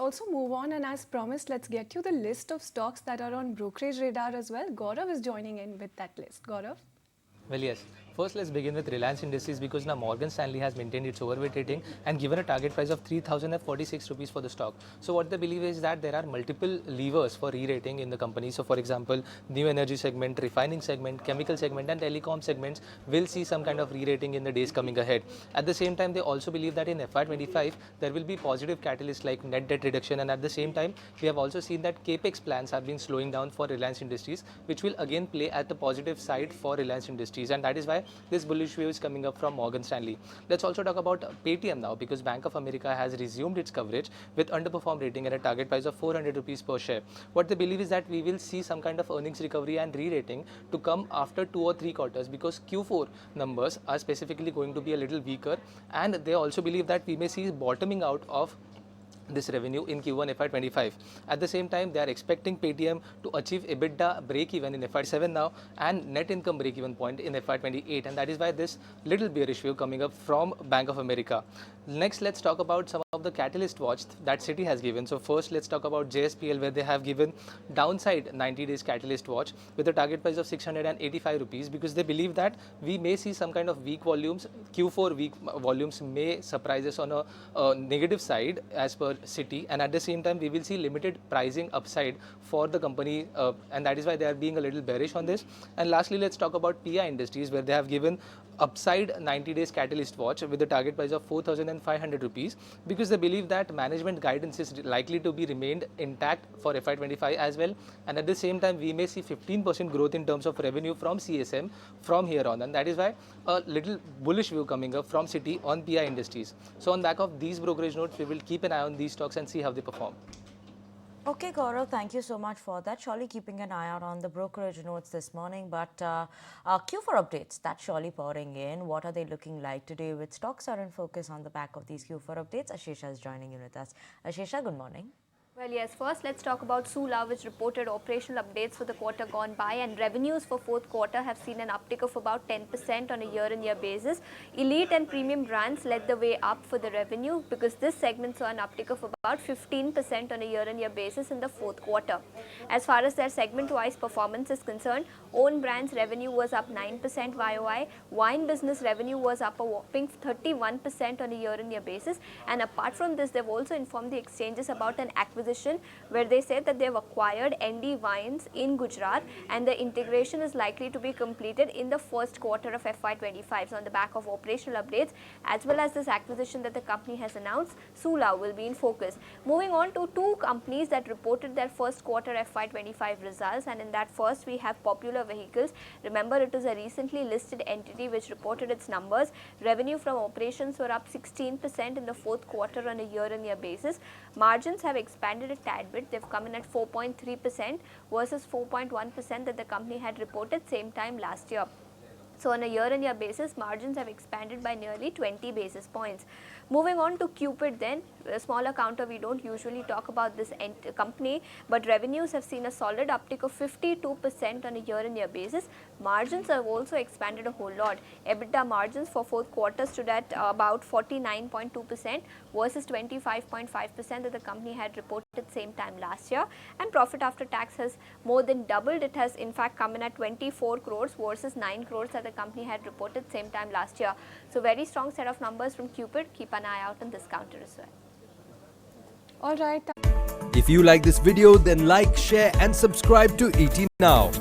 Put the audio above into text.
also move on, and as promised, let's get you the list of stocks that are on brokerage radar as well. Gaurav is joining in with that list. Gaurav? Well, yes. First, let's begin with Reliance Industries because now Morgan Stanley has maintained its overweight rating and given a target price of 3,046 rupees for the stock. So what they believe is that there are multiple levers for re-rating in the company. So for example, new energy segment, refining segment, chemical segment and telecom segments will see some kind of re-rating in the days coming ahead. At the same time, they also believe that in FY25, there will be positive catalysts like net debt reduction, and at the same time, we have also seen that capex plans have been slowing down for Reliance Industries, which will again play at the positive side for Reliance Industries, and that is why this bullish view is coming up from Morgan Stanley. Let's also talk about Paytm now because Bank of America has resumed its coverage with underperform rating at a target price of 400 rupees per share. What they believe is that we will see some kind of earnings recovery and re-rating to come after 2 or 3 quarters because Q4 numbers are specifically going to be a little weaker, and they also believe that we may see bottoming out of this revenue in Q1 FY25. At the same time, they are expecting Paytm to achieve EBITDA break-even in FY7 now and net income break-even point in FY28, and that is why this little bearish view coming up from Bank of America. Next, let's talk about some of the catalyst watch that Citi has given. So first, let's talk about JSPL, where they have given downside 90 days catalyst watch with a target price of 685 rupees because they believe that we may see some kind of weak volumes. Q4 weak volumes may surprise us on a negative side as per Citi, and at the same time we will see limited pricing upside for the company, and that is why they are being a little bearish on this. And lastly, let's talk about PI Industries, where they have given upside 90 days catalyst watch with a target price of 4,500 rupees because they believe that management guidance is likely to be remained intact for FY25 as well, and at the same time we may see 15% growth in terms of revenue from CSM from here on, and that is why a little bullish view coming up from Citi on PI Industries. So on back of these brokerage notes, we will keep an eye on these stocks and see how they perform. Okay, Gaurav, thank you so much for that. Surely keeping an eye out on the brokerage notes this morning, but Q4 updates, that's surely pouring in. What are they looking like today? With stocks are in focus on the back of these Q4 updates. Ashesha is joining in with us. Ashesha, good morning. Well, yes, first let's talk about Sula, which reported operational updates for the quarter gone by, and revenues for fourth quarter have seen an uptick of about 10% on a year-on-year basis. Elite and premium brands led the way up for the revenue because this segment saw an uptick of about 15% on a year-on-year basis in the fourth quarter. As far as their segment-wise performance is concerned, own brands revenue was up 9% YOY, wine business revenue was up a whopping 31% on a year-on-year basis, and apart from this, they've also informed the exchanges about an acquisition where they said that they've acquired ND Wines in Gujarat and the integration is likely to be completed in the first quarter of FY25. So on the back of operational updates as well as this acquisition that the company has announced, Sula will be in focus. Moving on to two companies that reported their first quarter FY25 results, and in that first we have Popular Vehicles. Remember, it is a recently listed entity which reported its numbers. Revenue from operations were up 16% in the fourth quarter on a year-on-year basis. Margins have expanded a tad bit. They've come in at 4.3% versus 4.1% that the company had reported same time last year. So on a year-on-year basis, margins have expanded by nearly 20 basis points. Moving on to Cupid then, a smaller counter, we don't usually talk about this company, but revenues have seen a solid uptick of 52% on a year-on-year basis. Margins have also expanded a whole lot. EBITDA margins for fourth quarter stood at about 49.2% versus 25.5% that the company had reported same time last year. And profit after tax has more than doubled. It has in fact come in at 24 crores versus 9 crores that the company had reported same time last year. So very strong set of numbers from Cupid. Keep an eye out on this counter as well. All right. If you like this video, then like, share and subscribe to ET Now.